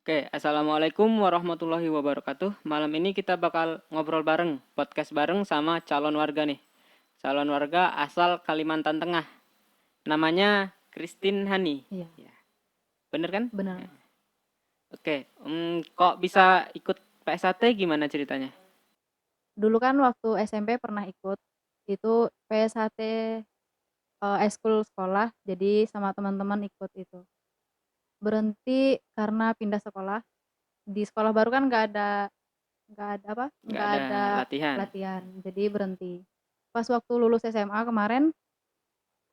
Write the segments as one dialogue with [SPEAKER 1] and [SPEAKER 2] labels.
[SPEAKER 1] Oke, Assalamualaikum warahmatullahi wabarakatuh. Malam ini kita bakal ngobrol bareng, podcast bareng sama calon warga nih. Calon warga asal Kalimantan Tengah. Namanya Christine Hani.
[SPEAKER 2] Iya,
[SPEAKER 1] Ya, bener kan?
[SPEAKER 2] benar.
[SPEAKER 1] Ya. Oke, kok bisa ikut PSAT gimana ceritanya?
[SPEAKER 2] Dulu kan waktu SMP pernah ikut, itu PSHT, ekskul sekolah, jadi sama teman-teman ikut itu. Berhenti karena pindah sekolah, di sekolah baru kan
[SPEAKER 1] Nggak
[SPEAKER 2] nggak
[SPEAKER 1] ada
[SPEAKER 2] ada
[SPEAKER 1] latihan.
[SPEAKER 2] latihan, jadi berhenti. Pas waktu lulus SMA kemarin,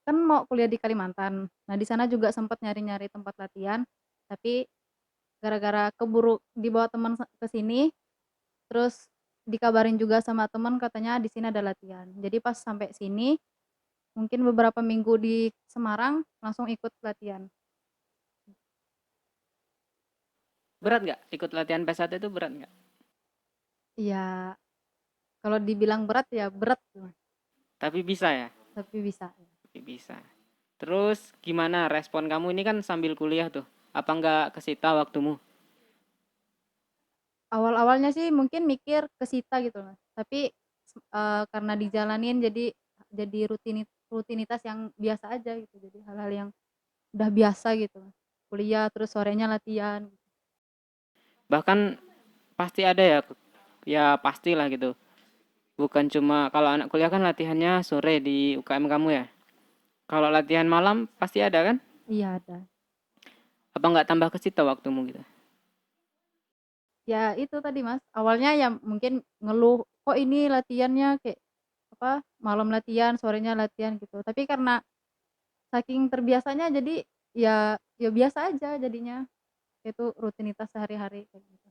[SPEAKER 2] kan mau kuliah di Kalimantan. Nah, di sana juga sempat nyari-nyari tempat latihan, tapi gara-gara keburu dibawa teman ke sini, terus dikabarin juga sama temen katanya di sini ada latihan. Jadi pas sampai sini, mungkin beberapa minggu di Semarang, langsung ikut latihan.
[SPEAKER 1] Berat nggak? Ikut latihan PSAT itu berat nggak?
[SPEAKER 2] Ya, kalau dibilang berat ya berat,
[SPEAKER 1] Tapi bisa ya?
[SPEAKER 2] tapi bisa.
[SPEAKER 1] Tapi bisa. Terus gimana respon kamu ini kan sambil kuliah tuh? Apa nggak kesita waktumu?
[SPEAKER 2] Awal-awalnya sih mungkin mikir kesita gitu, Mas. Tapi karena dijalanin jadi rutinitas yang biasa aja gitu. Jadi hal-hal yang udah biasa gitu, Mas. Kuliah terus sorenya latihan.
[SPEAKER 1] Bahkan pasti ada ya, ya pastilah gitu. Bukan cuma kalau anak kuliah kan latihannya sore di UKM kamu ya. Kalau latihan malam pasti ada kan?
[SPEAKER 2] Iya ada.
[SPEAKER 1] Apa nggak tambah ke situ waktumu gitu?
[SPEAKER 2] Ya itu tadi, Mas, awalnya ya mungkin ngeluh, "Kok ini latihannya kayak, malam latihan, sorenya latihan," gitu. Tapi karena saking terbiasanya jadi ya biasa aja jadinya, itu rutinitas sehari-hari kayak gitu.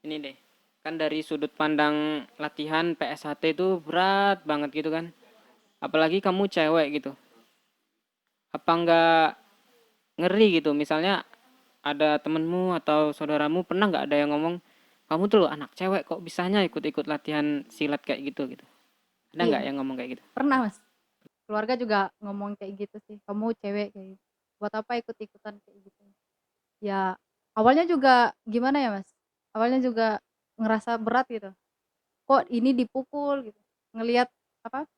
[SPEAKER 1] Ini deh, kan dari sudut pandang latihan PSHT itu berat banget gitu kan. Apalagi kamu cewek gitu. Apa nggak ngeri gitu? Misalnya ada temenmu atau saudaramu pernah nggak ada yang ngomong, kamu tuh loh anak cewek kok bisanya ikut-ikut latihan silat kayak gitu gitu? Ada nggak
[SPEAKER 2] Iya,
[SPEAKER 1] yang ngomong kayak gitu?
[SPEAKER 2] pernah, Mas, keluarga juga ngomong kayak gitu sih, "Kamu cewek," kayak gitu, "buat apa ikut-ikutan kayak gitu?" Ya awalnya juga gimana ya, Mas, awalnya juga ngerasa berat gitu, kok ini dipukul gitu, ngelihat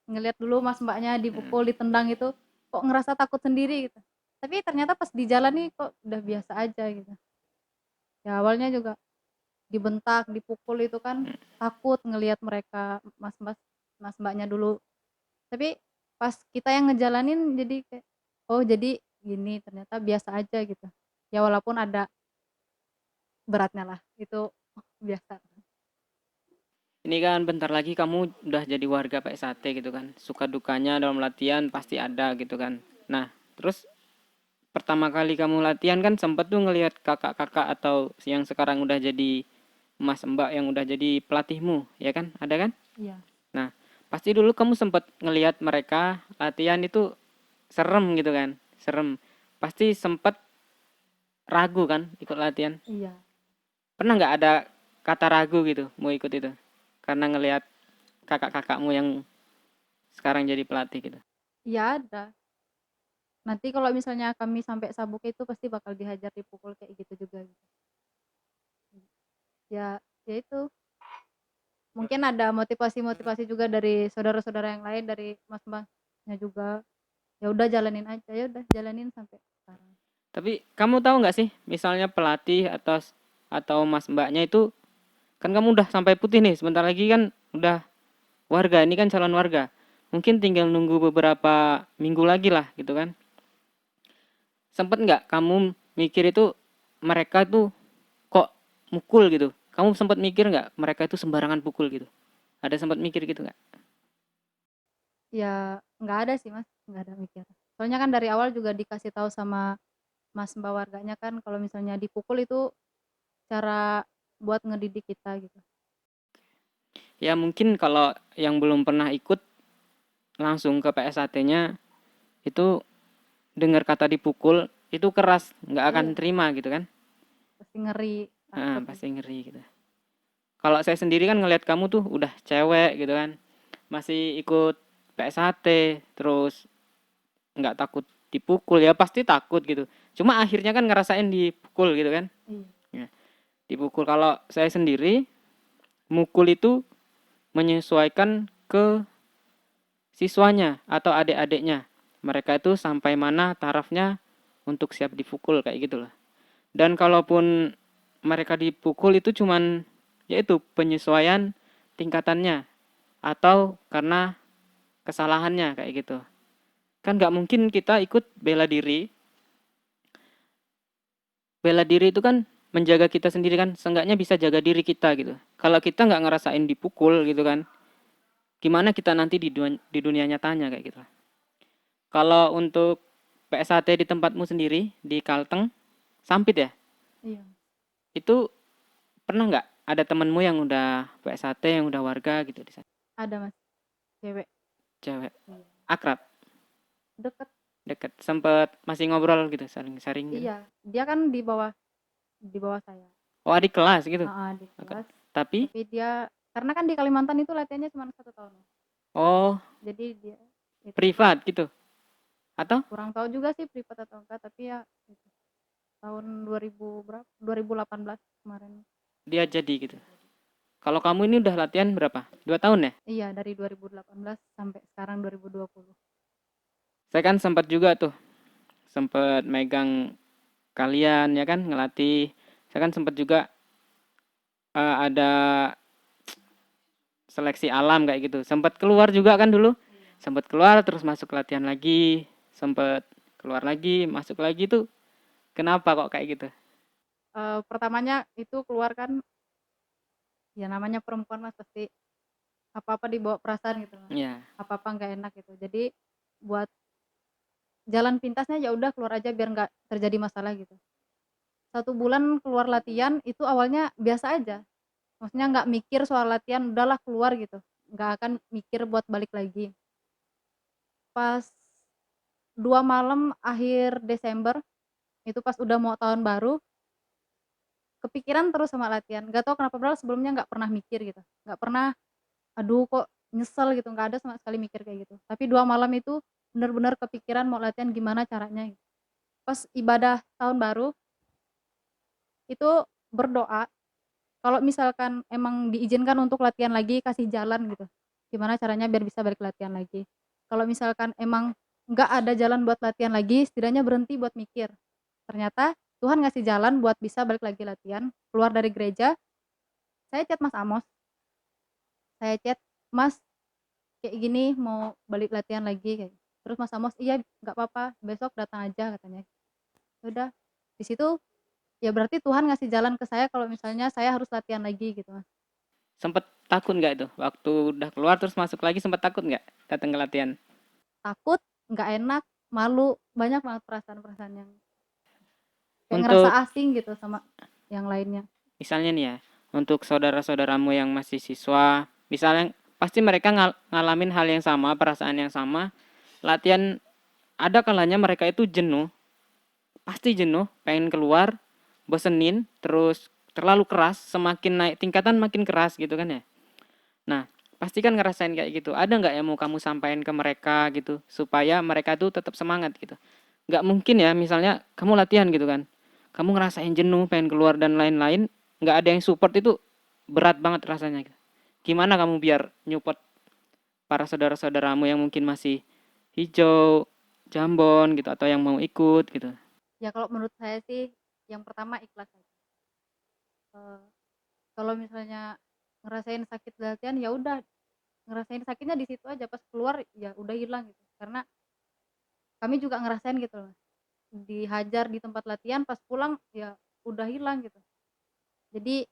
[SPEAKER 2] ngelihat dulu Mas Mbaknya
[SPEAKER 1] Hmm.
[SPEAKER 2] dipukul, ditendang itu, kok ngerasa takut sendiri gitu. Tapi ternyata pas di jalan nih kok udah biasa aja gitu. Ya awalnya juga dibentak, dipukul itu kan takut ngelihat mereka Mas Mbaknya dulu. Tapi pas kita yang ngejalanin jadi kayak, oh jadi gini ternyata biasa aja gitu. Ya walaupun ada beratnya lah, itu biasa.
[SPEAKER 1] Ini kan bentar lagi kamu udah jadi warga PSAT gitu kan. Suka dukanya dalam latihan pasti ada gitu kan. Nah, terus pertama kali kamu latihan kan sempet tuh ngelihat kakak-kakak atau yang sekarang udah jadi mas mbak yang udah jadi pelatihmu, ya kan? Ada kan?
[SPEAKER 2] Iya.
[SPEAKER 1] Nah, pasti dulu kamu sempet ngelihat mereka latihan itu serem gitu kan. Serem. Pasti sempet ragu kan ikut latihan.
[SPEAKER 2] Iya.
[SPEAKER 1] Pernah nggak ada kata ragu gitu mau ikut itu? Karena ngelihat kakak-kakakmu yang sekarang jadi pelatih gitu.
[SPEAKER 2] Iya ada. Nanti kalau misalnya kami sampai sabuk itu pasti bakal dihajar, dipukul kayak gitu juga gitu. Ya itu, mungkin ada motivasi-motivasi juga dari saudara-saudara yang lain, dari Mas-Masnya juga. Ya udah jalanin aja, ya udah jalanin sampai sekarang.
[SPEAKER 1] Tapi kamu tahu nggak sih, misalnya pelatih atau mas mbaknya itu kan kamu udah sampai putih nih, sebentar lagi kan udah warga, ini kan calon warga. Mungkin tinggal nunggu beberapa minggu lagi lah gitu kan. Sempet nggak kamu mikir itu mereka tuh kok mukul gitu? Kamu sempat mikir nggak mereka itu sembarangan pukul gitu? Ada sempat mikir gitu nggak?
[SPEAKER 2] Ya nggak ada sih, Mas, nggak ada mikir. Soalnya kan dari awal juga dikasih tahu sama Mas Mbak warganya kan kalau misalnya dipukul itu cara buat ngedidik kita gitu.
[SPEAKER 1] Ya mungkin kalau yang belum pernah ikut langsung ke PSAT-nya itu dengar kata dipukul itu keras, nggak akan
[SPEAKER 2] Iya,
[SPEAKER 1] terima gitu kan?
[SPEAKER 2] pasti ngeri,
[SPEAKER 1] Nah,
[SPEAKER 2] takut
[SPEAKER 1] pasti
[SPEAKER 2] gitu.
[SPEAKER 1] ngeri gitu. Kalau saya sendiri kan ngelihat kamu tuh udah cewek gitu kan, masih ikut PSAT, terus nggak takut dipukul ya pasti takut gitu. Cuma akhirnya kan ngerasain dipukul gitu kan.
[SPEAKER 2] Iya.
[SPEAKER 1] Ya, dipukul. Kalau saya sendiri mukul itu menyesuaikan ke siswanya atau adik-adiknya. Mereka itu sampai mana tarafnya untuk siap dipukul kayak gitulah. Dan kalaupun mereka dipukul itu cuman yaitu penyesuaian tingkatannya atau karena kesalahannya kayak gitu. Kan nggak mungkin kita ikut bela diri. Bela diri itu kan menjaga kita sendiri kan, seenggaknya bisa jaga diri kita gitu. Kalau kita nggak ngerasain dipukul gitu kan, gimana kita nanti di dunia nyatanya kayak gitu. Kalau untuk PSAT di tempatmu sendiri di Kalteng, Sampit ya,
[SPEAKER 2] Iya,
[SPEAKER 1] itu pernah nggak ada temenmu yang udah PSAT yang udah warga gitu di sana?
[SPEAKER 2] ada Mas, cewek.
[SPEAKER 1] Cewek,
[SPEAKER 2] Iya.
[SPEAKER 1] akrab,
[SPEAKER 2] Deket.
[SPEAKER 1] deket, sempet masih ngobrol gitu, saling-saling gitu.
[SPEAKER 2] Iya, dia kan di bawah saya.
[SPEAKER 1] Oh, adik kelas gitu.
[SPEAKER 2] Di
[SPEAKER 1] Oke.
[SPEAKER 2] kelas.
[SPEAKER 1] Tapi,
[SPEAKER 2] Tapi dia karena kan di Kalimantan itu latihannya cuma 1 tahun.
[SPEAKER 1] oh,
[SPEAKER 2] Jadi dia itu
[SPEAKER 1] privat gitu, atau
[SPEAKER 2] kurang tahu juga sih privat atau enggak, tapi ya itu. Tahun 2000 berapa? 2018 kemarin.
[SPEAKER 1] dia jadi gitu. Kalau kamu ini udah latihan berapa? 2 tahun ya?
[SPEAKER 2] Iya, dari 2018 sampai sekarang 2020.
[SPEAKER 1] Saya kan sempat juga tuh, sempat megang kalian ya kan, ngelatih. Saya kan sempat juga ada seleksi alam kayak gitu. Sempat keluar juga kan dulu. Sempat keluar terus masuk latihan lagi, sempat keluar lagi, masuk lagi tuh. Kenapa kok kayak gitu?
[SPEAKER 2] Pertamanya itu keluar kan, ya namanya perempuan Mas, pasti apa-apa dibawa perasaan gitu Mas.
[SPEAKER 1] Ya,
[SPEAKER 2] Apa-apa nggak enak gitu. Jadi buat jalan pintasnya ya udah keluar aja biar nggak terjadi masalah gitu. 1 bulan keluar latihan itu awalnya biasa aja. Maksudnya nggak mikir soal latihan, udahlah keluar gitu. Nggak akan mikir buat balik lagi. Pas 2 malam akhir Desember, itu pas udah mau tahun baru, kepikiran terus sama latihan. Nggak tahu kenapa, padahal sebelumnya nggak pernah mikir gitu. Nggak pernah, aduh kok nyesel gitu, nggak ada sama sekali mikir kayak gitu. Tapi 2 malam itu bener-bener kepikiran mau latihan gimana caranya gitu. Pas ibadah tahun baru, itu berdoa, kalau misalkan emang diizinkan untuk latihan lagi, kasih jalan gitu. Gimana caranya biar bisa balik latihan lagi. Kalau misalkan emang nggak ada jalan buat latihan lagi, setidaknya berhenti buat mikir. Ternyata Tuhan ngasih jalan buat bisa balik lagi latihan. Keluar dari gereja, saya chat Mas Amos, saya chat, "Mas, kayak gini mau balik latihan lagi," kayak. Terus Mas Amos, "Iya, nggak apa-apa, besok datang aja," katanya. Ya udah, di situ ya berarti Tuhan ngasih jalan ke saya kalau misalnya saya harus latihan lagi gitu, Mas.
[SPEAKER 1] sempet takut nggak itu? Waktu udah keluar terus masuk lagi sempet takut nggak datang ke latihan?
[SPEAKER 2] Takut, nggak enak, malu, banyak banget perasaan-perasaan yang kayak ngerasa
[SPEAKER 1] Untuk
[SPEAKER 2] asing gitu sama yang lainnya.
[SPEAKER 1] misalnya nih ya, untuk saudara-saudaramu yang masih siswa, misalnya pasti mereka ngalamin hal yang sama, perasaan yang sama, latihan ada kalanya mereka itu jenuh, pasti jenuh, pengen keluar, bosenin, terus terlalu keras, semakin naik tingkatan makin keras gitu kan ya. Nah, pasti kan ngerasain kayak gitu. Ada nggak yang mau kamu sampaikan ke mereka gitu, supaya mereka tuh tetap semangat gitu. Nggak mungkin ya, misalnya kamu latihan gitu kan, kamu ngerasain jenuh, pengen keluar dan lain-lain, nggak ada yang support itu berat banget rasanya gitu. Gimana kamu biar nyupport para saudara-saudaramu yang mungkin masih hijau, jambon gitu, atau yang mau ikut gitu.
[SPEAKER 2] Ya kalau menurut saya sih yang pertama ikhlas aja. Eee, Kalau misalnya ngerasain sakit latihan ya udah, ngerasain sakitnya di situ aja, pas keluar ya udah hilang gitu. Karena kami juga ngerasain gitu loh, dihajar di tempat latihan, pas pulang ya udah hilang gitu. Jadi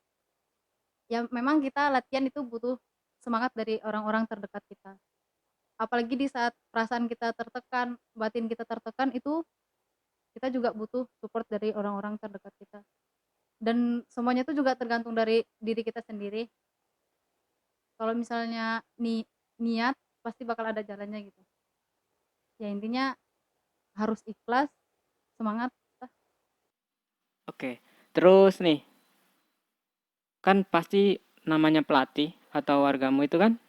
[SPEAKER 2] ya memang kita latihan itu butuh semangat dari orang-orang terdekat kita. Apalagi di saat perasaan kita tertekan, batin kita tertekan, itu kita juga butuh support dari orang-orang terdekat kita. Dan semuanya itu juga tergantung dari diri kita sendiri. Kalau misalnya niat pasti bakal ada jalannya gitu. Ya intinya harus ikhlas, semangat.
[SPEAKER 1] Oke, terus nih, kan pasti namanya pelatih atau wargamu itu kan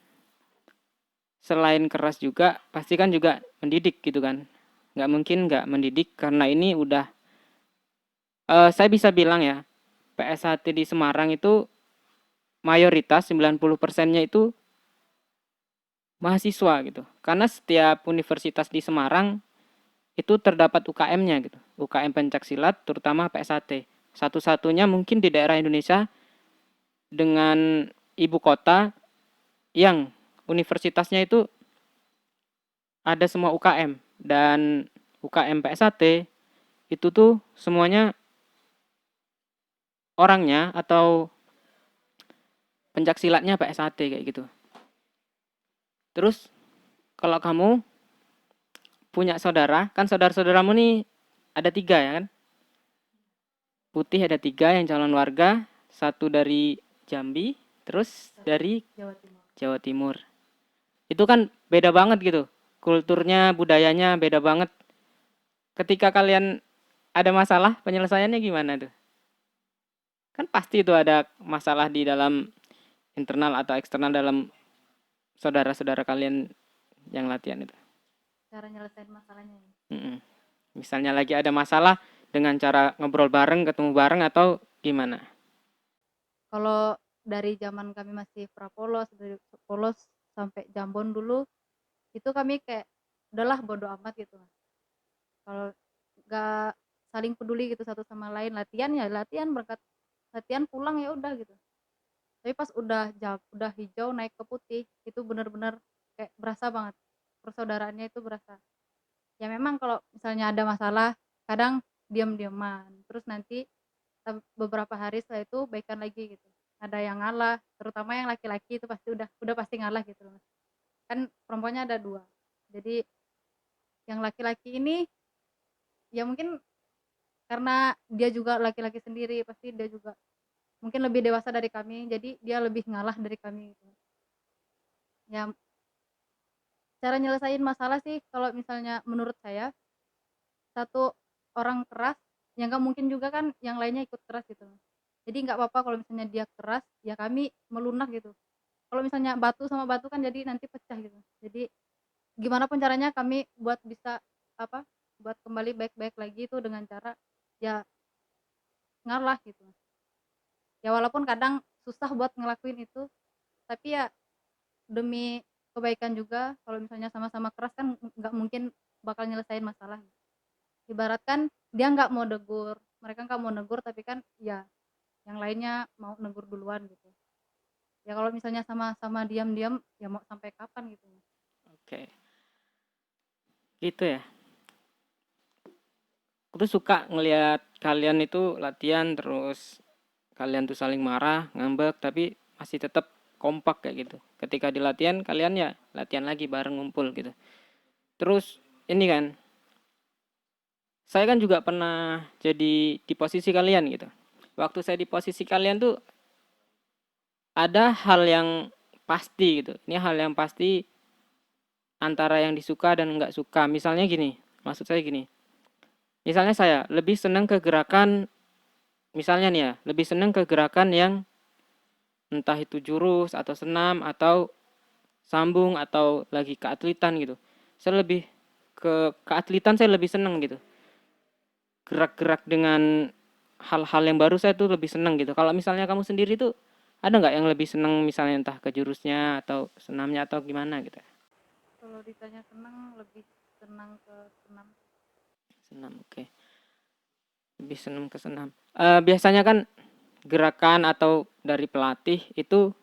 [SPEAKER 1] selain keras juga pasti kan juga mendidik gitu kan. Nggak mungkin nggak mendidik karena ini udah saya bisa bilang ya, PSHT di Semarang itu mayoritas 90%-nya itu mahasiswa gitu. Karena setiap universitas di Semarang itu terdapat UKM-nya gitu. UKM pencaksilat terutama PSHT. Satu-satunya mungkin di daerah Indonesia dengan ibu kota yang universitasnya itu ada semua UKM, dan UKM PSHT itu tuh semuanya orangnya atau pencaksilatnya PSHT kayak gitu. Terus kalau kamu punya saudara, kan saudara-saudaramu nih ada 3 ya kan? Putih ada 3 yang calon warga, 1 dari Jambi, terus dari
[SPEAKER 2] Jawa Timur.
[SPEAKER 1] Jawa Timur. Itu kan beda banget gitu. Kulturnya, budayanya beda banget. Ketika kalian ada masalah, penyelesaiannya gimana tuh? Kan pasti itu ada masalah di dalam internal atau eksternal dalam saudara-saudara kalian yang latihan itu.
[SPEAKER 2] Cara nyelesain masalahnya ya.
[SPEAKER 1] Mm-mm. Misalnya lagi ada masalah dengan cara ngobrol bareng, ketemu bareng atau gimana?
[SPEAKER 2] Kalau dari zaman kami masih prapolos, dari polos sampai Jambon dulu, itu kami kayak udahlah bodo amat gitu. Kalau nggak saling peduli gitu satu sama lain, latihan ya latihan, berangkat latihan pulang ya udah gitu. Tapi pas udah hijau naik ke putih, itu benar-benar kayak berasa banget persaudaraannya itu berasa. Ya memang kalau misalnya ada masalah kadang diam-diaman, terus nanti beberapa hari setelah itu baikan lagi gitu. Ada yang ngalah, terutama yang laki-laki itu pasti udah pasti ngalah gitu loh Mas. Kan perempuannya ada 2. Jadi yang laki-laki ini ya mungkin karena dia juga laki-laki sendiri, pasti dia juga mungkin lebih dewasa dari kami, jadi dia lebih ngalah dari kami gitu. Ya cara nyelesain masalah sih kalau misalnya menurut saya, satu orang keras, ya nggak mungkin juga kan yang lainnya ikut keras gitu. Jadi nggak apa-apa kalau misalnya dia keras, ya kami melunak gitu. Kalau misalnya batu sama batu kan jadi nanti pecah gitu. Jadi gimana pun caranya kami buat bisa apa, buat kembali baik-baik lagi itu dengan cara ya ngalah gitu. Ya walaupun kadang susah buat ngelakuin itu, tapi ya demi kebaikan juga kalau misalnya sama-sama keras kan nggak mungkin bakal nyelesain masalah. Ibaratkan dia nggak mau negur, mereka nggak mau negur tapi kan ya yang lainnya mau negur duluan gitu. Ya kalau misalnya sama-sama diam-diam ya mau sampai kapan gitu.
[SPEAKER 1] Oke, gitu ya. Aku tuh suka ngelihat kalian itu latihan terus kalian tuh saling marah, ngambek, tapi masih tetap kompak kayak gitu. Ketika di latihan kalian ya latihan lagi bareng ngumpul gitu. Terus ini kan, saya kan juga pernah jadi di posisi kalian gitu. Waktu saya di posisi kalian tuh ada hal yang pasti gitu. Ini hal yang pasti antara yang disuka dan nggak suka. Misalnya gini, maksud saya gini. Misalnya saya lebih senang ke gerakan, misalnya nih ya, lebih senang ke gerakan yang entah itu jurus atau senam atau sambung atau lagi keatlitan gitu. Saya lebih ke keatlitan, saya lebih senang gitu. Gerak-gerak dengan hal-hal yang baru saya tuh lebih senang gitu. Kalau misalnya kamu sendiri tuh ada nggak yang lebih senang misalnya entah ke jurusnya atau senamnya atau gimana gitu?
[SPEAKER 2] Kalau ditanya senang, lebih senang ke senam.
[SPEAKER 1] Senam, oke. Lebih senang ke senam. Biasanya kan gerakan atau dari pelatih itu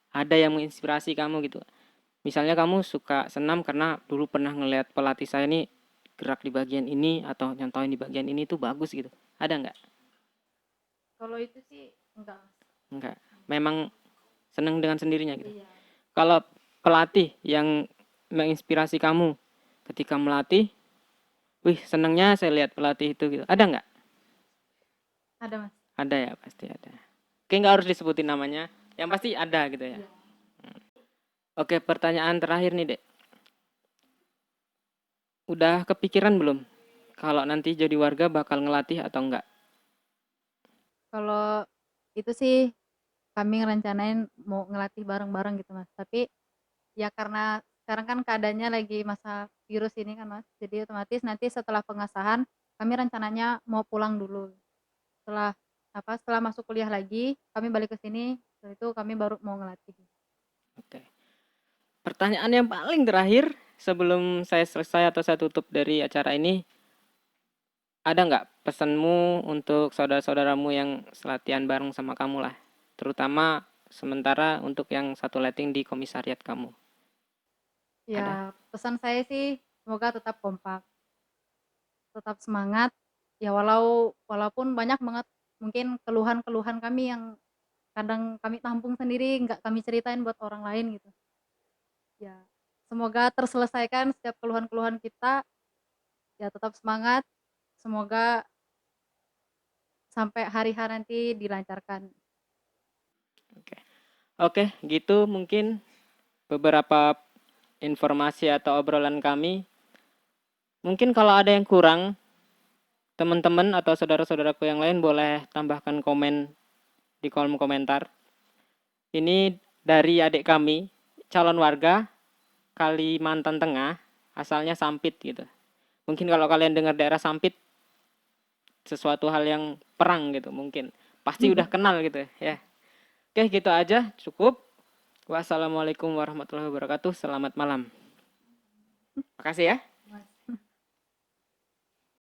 [SPEAKER 1] ada yang menginspirasi kamu gitu. Misalnya kamu suka senam karena dulu pernah ngeliat pelatih saya nih gerak di bagian ini atau nyontohin di bagian ini tuh bagus gitu. Ada nggak?
[SPEAKER 2] Kalau itu sih enggak.
[SPEAKER 1] Enggak. Memang seneng dengan sendirinya gitu.
[SPEAKER 2] Iya.
[SPEAKER 1] Kalau pelatih yang menginspirasi kamu ketika melatih, wih senengnya saya lihat pelatih itu gitu. Ada nggak?
[SPEAKER 2] Ada Mas.
[SPEAKER 1] Ada ya, pasti ada. Oke, nggak harus disebutin namanya. Yang pasti ada gitu ya.
[SPEAKER 2] Iya.
[SPEAKER 1] Oke, pertanyaan terakhir nih, Dek. Udah kepikiran belum kalau nanti jadi warga bakal ngelatih atau enggak?
[SPEAKER 2] Kalau itu sih kami ngerencanain mau ngelatih bareng-bareng gitu Mas. Tapi ya karena sekarang kan keadaannya lagi masa virus ini kan Mas. Jadi otomatis nanti setelah pengesahan kami rencananya mau pulang dulu. Setelah setelah masuk kuliah lagi, kami balik ke sini, setelah itu kami baru mau ngelatih.
[SPEAKER 1] Oke. Pertanyaan yang paling terakhir sebelum saya selesai atau saya tutup dari acara ini, ada nggak pesanmu untuk saudara-saudaramu yang selatihan bareng sama kamu lah, terutama sementara untuk yang satu letting di komisariat kamu? Ada?
[SPEAKER 2] Ya, pesan saya sih semoga tetap kompak, tetap semangat. Ya walaupun banyak banget mungkin keluhan-keluhan kami yang kadang kami tampung sendiri, nggak kami ceritain buat orang lain gitu. Ya, semoga terselesaikan setiap keluhan-keluhan kita, ya tetap semangat, semoga sampai hari H nanti dilancarkan.
[SPEAKER 1] Oke. Oke, gitu mungkin beberapa informasi atau obrolan kami. Mungkin kalau ada yang kurang, teman-teman atau saudara-saudaraku yang lain boleh tambahkan komen di kolom komentar. Ini dari adik kami, calon warga Kalimantan Tengah, asalnya Sampit gitu. Mungkin kalau kalian dengar daerah Sampit, sesuatu hal yang perang gitu mungkin. Pasti udah kenal gitu ya. Oke, gitu aja, cukup. Wassalamualaikum warahmatullahi wabarakatuh. Selamat malam. Makasih ya.